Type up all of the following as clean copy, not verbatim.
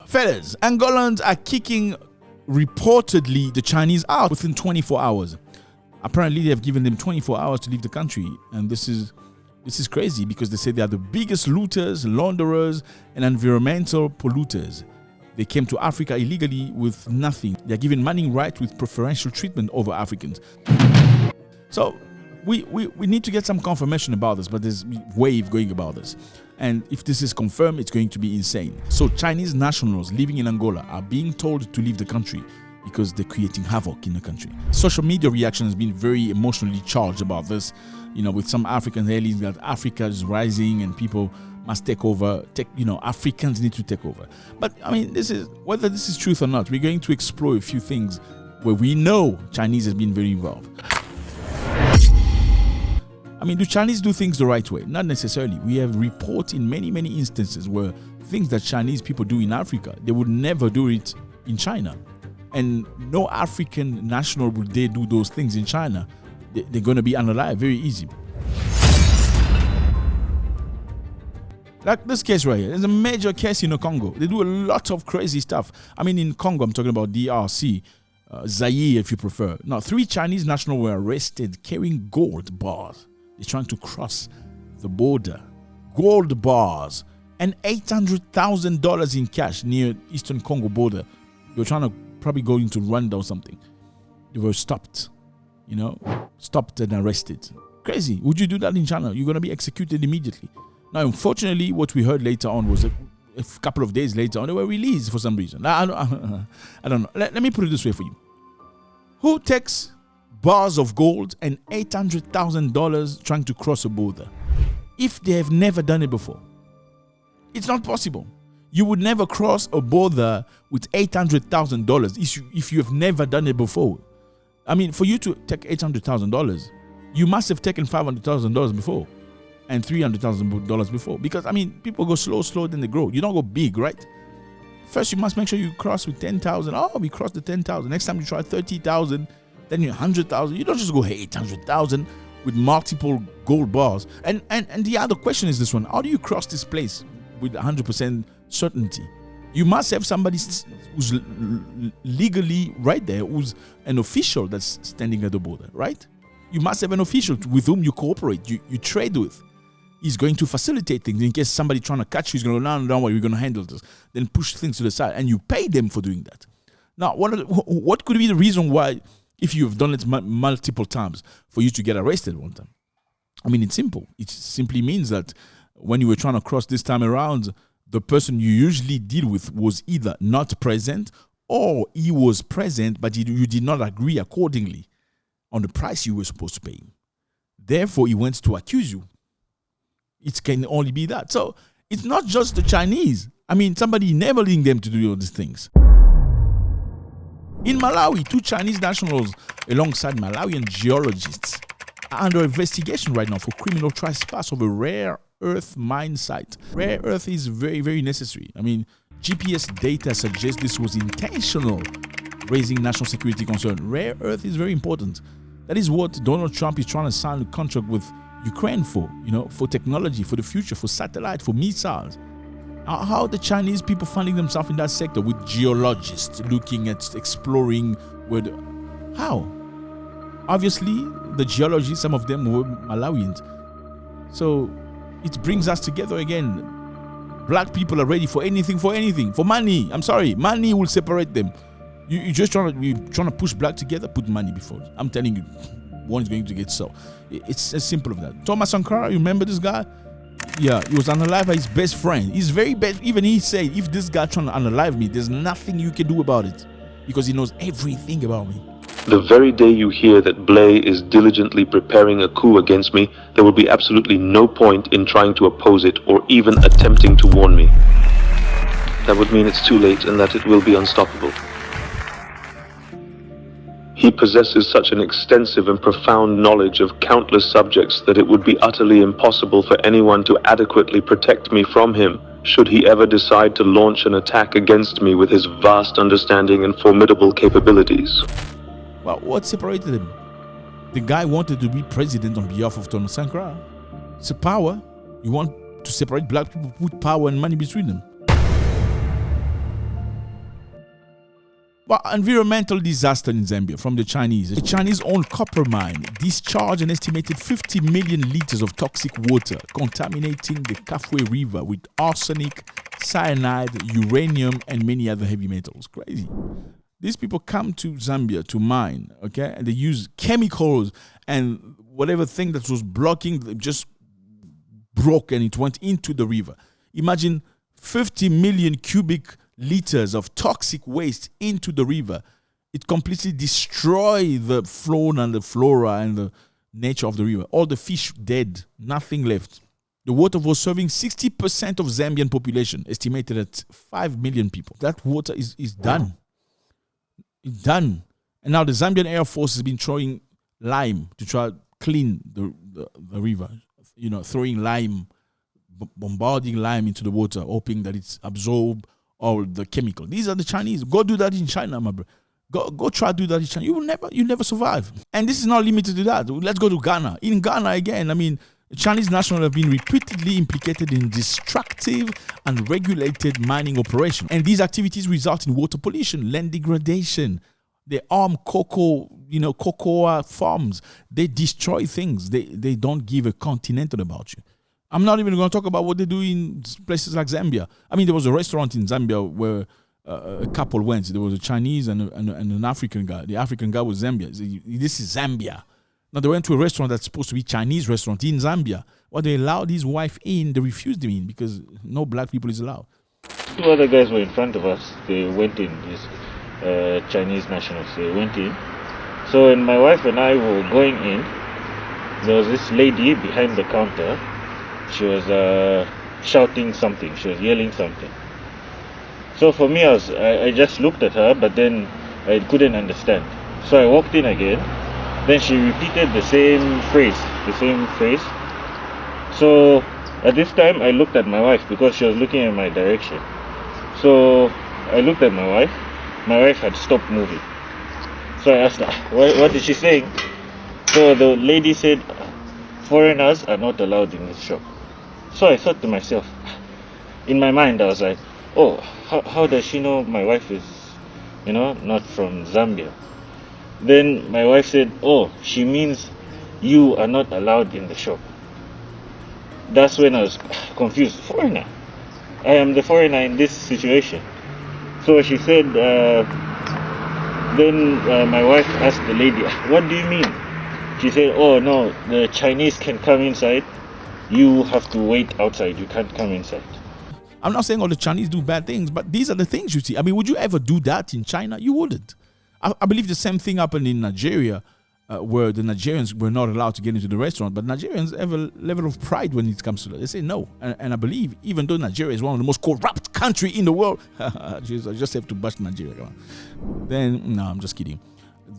Fellas, Angolans are kicking reportedly the Chinese out within 24 hours. Apparently, they have given them 24 hours to leave the country, and this is crazy because they say they are the biggest looters, launderers, and environmental polluters. They came to Africa illegally with nothing. They are given mining rights with preferential treatment over Africans. So we need to get some confirmation about this, but there's a wave going about this. And if this is confirmed, it's going to be insane. So Chinese nationals living in Angola are being told to leave the country because they're creating havoc in the country. Social media reaction has been very emotionally charged about this, with some Africans hailing that Africa is rising and people must take over. Africans need to take over. But whether this is truth or not, we're going to explore a few things where we know Chinese has been very involved. Do Chinese do things the right way? Not necessarily. We have reports in many, many instances where things that Chinese people do in Africa, they would never do it in China. And no African national would dare do those things in China. They're going to be unalive very easy. Like this case right here. There's a major case in the Congo. They do a lot of crazy stuff. In Congo, I'm talking about DRC, Zaire if you prefer. Now, 3 Chinese nationals were arrested carrying gold bars. They're trying to cross the border. Gold bars and $800,000 in cash near Eastern Congo border. They were trying to probably go into Rwanda or something. They were stopped, stopped and arrested. Crazy. Would you do that in China? You're going to be executed immediately. Now, unfortunately, what we heard later on was a couple of days later on, they were released for some reason. I don't know. Let me put it this way for you. Who takes bars of gold and $800,000 trying to cross a border if they have never done it before? It's not possible. You would never cross a border with $800,000 if you have never done it before. For you to take $800,000, you must have taken $500,000 before and $300,000 before. Because, people go slow, then they grow. You don't go big, right? First, you must make sure you cross with 10,000. Oh, we crossed the 10,000. Next time you try 30,000, then you 100,000. You don't just go 800,000 with multiple gold bars. And the other question is this one. How do you cross this place with 100% certainty? You must have somebody who's legally right there, who's an official that's standing at the border, right? You must have an official with whom you cooperate, you trade with. He's going to facilitate things in case somebody trying to catch you is going to go, no, don't worry, we're going to handle this. Then push things to the side, and you pay them for doing that. Now, what could be the reason why, if you have done it multiple times, for you to get arrested one time? It's simple. It simply means that when you were trying to cross this time around, the person you usually deal with was either not present or he was present, but you did not agree accordingly on the price you were supposed to pay. Therefore, he went to accuse you. It can only be that. So it's not just the Chinese. Somebody enabling them to do all these things. In Malawi, 2 Chinese nationals alongside Malawian geologists are under investigation right now for criminal trespass of a rare earth mine site. Rare earth is very, very necessary. GPS data suggests this was intentional, raising national security concern. Rare earth is very important. That is what Donald Trump is trying to sign a contract with Ukraine for, for technology, for the future, for satellite, for missiles. How are the Chinese people finding themselves in that sector with geologists looking at exploring how? Obviously, the geologists, some of them were Malawians. So it brings us together again. Black people are ready for anything, for money. I'm sorry, money will separate them. You're trying to push black together, put money before. I'm telling you, one is going to get so. It's as simple as that. Thomas Sankara, you remember this guy? Yeah, he was unalived by his best friend. He's very bad. Even he said, if this guy trying to unalive me, there's nothing you can do about it because he knows everything about me. The very day you hear that Blay is diligently preparing a coup against me, there will be absolutely no point in trying to oppose it or even attempting to warn me. That would mean it's too late and that it will be unstoppable. He possesses such an extensive and profound knowledge of countless subjects that it would be utterly impossible for anyone to adequately protect me from him, should he ever decide to launch an attack against me with his vast understanding and formidable capabilities. Well, what separated him? The guy wanted to be president on behalf of Thomas Sankara. It's a power. You want to separate black people, put power and money between them. Well, environmental disaster in Zambia from the Chinese. The Chinese owned copper mine discharged an estimated 50 million liters of toxic water, contaminating the Kafue River with arsenic, cyanide, uranium, and many other heavy metals. Crazy. These people come to Zambia to mine, okay, and they use chemicals, and whatever thing that was blocking just broke and it went into the river. Imagine 50 million cubic liters of toxic waste into the river. It completely destroyed the fauna and the flora and the nature of the river. All the fish dead, nothing left. The water was serving 60% of Zambian population, estimated at 5 million people. That water is done. It's done. And now the Zambian Air Force has been throwing lime to try to clean the river. You know, throwing lime, bombarding lime into the water, hoping that it's absorbed all the chemical. These are the Chinese. Go do that in China, my bro. Go try to do that in China. You never survive. And this is not limited to that. Let's go to Ghana. In Ghana again, I mean, Chinese nationals have been repeatedly implicated in destructive and regulated mining operations. And these activities result in water pollution, land degradation. They arm cocoa farms. They destroy things. They don't give a continental about you. I'm not even going to talk about what they do in places like Zambia. I mean, there was a restaurant in Zambia where a couple went. There was a Chinese and an African guy. The African guy was Zambia. This is Zambia. Now, they went to a restaurant that's supposed to be Chinese restaurant in Zambia. Well, they allowed his wife in. They refused him in because no black people is allowed. Two other guys were in front of us. They went in, these Chinese nationals. They went in. So when my wife and I were going in, there was this lady behind the counter. She was shouting something. She was yelling something. So for me, I just looked at her, but then I couldn't understand. So I walked in again. Then she repeated the same phrase. So at this time, I looked at my wife because she was looking in my direction. So I looked at my wife. My wife had stopped moving. So I asked her, what is she saying? So the lady said, foreigners are not allowed in this shop. So I thought to myself, in my mind, I was like, oh, how does she know my wife is, not from Zambia? Then my wife said, oh, she means you are not allowed in the shop. That's when I was confused. Foreigner? I am the foreigner in this situation. So she said, then my wife asked the lady, what do you mean? She said, oh no, the Chinese can come inside. You have to wait outside. You can't come inside. I'm not saying all the Chinese do bad things, but these are the things you see. I mean, would you ever do that in China? You wouldn't. I believe the same thing happened in Nigeria, where the Nigerians were not allowed to get into the restaurant. But Nigerians have a level of pride when it comes to that. They say no. And I believe, even though Nigeria is one of the most corrupt countries in the world, I just have to bash Nigeria. Come on. Then, no, I'm just kidding.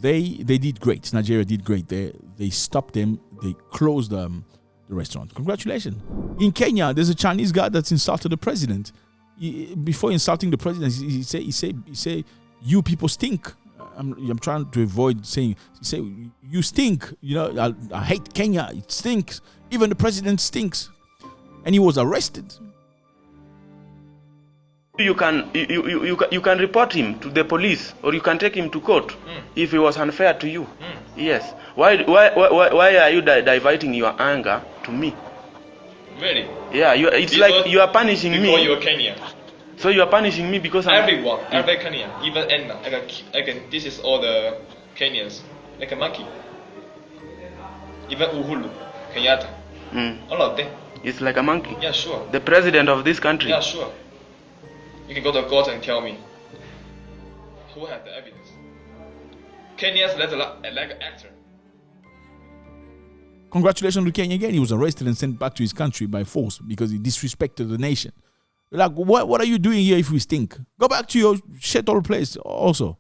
They did great. Nigeria did great. They stopped them. They closed the restaurant. Congratulations. In Kenya, there's a Chinese guy that's insulted the president. Before insulting the president, he say, you people stink. I'm trying to avoid saying, you stink. I hate Kenya. It stinks. Even the president stinks. And he was arrested. You can report him to the police, or you can take him to court if he was unfair to you. Yes. Why are you diverting your anger to me? Really? Yeah. It's like you are punishing me. Because you are Kenyan. So you are punishing me because I'm... Everyone, every Kenyan, even Anna, this is all the Kenyans, like a monkey. Even Uhuru, Kenyatta, all of them. It's like a monkey? Yeah, sure. The president of this country? Yeah, sure. You can go to court and tell me who has the evidence. Kenyans like an actor. Congratulations to Kenya again. He was arrested and sent back to his country by force because he disrespected the nation. Like, what are you doing here if we stink? Go back to your shithole place also.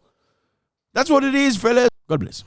That's what it is, fellas. God bless.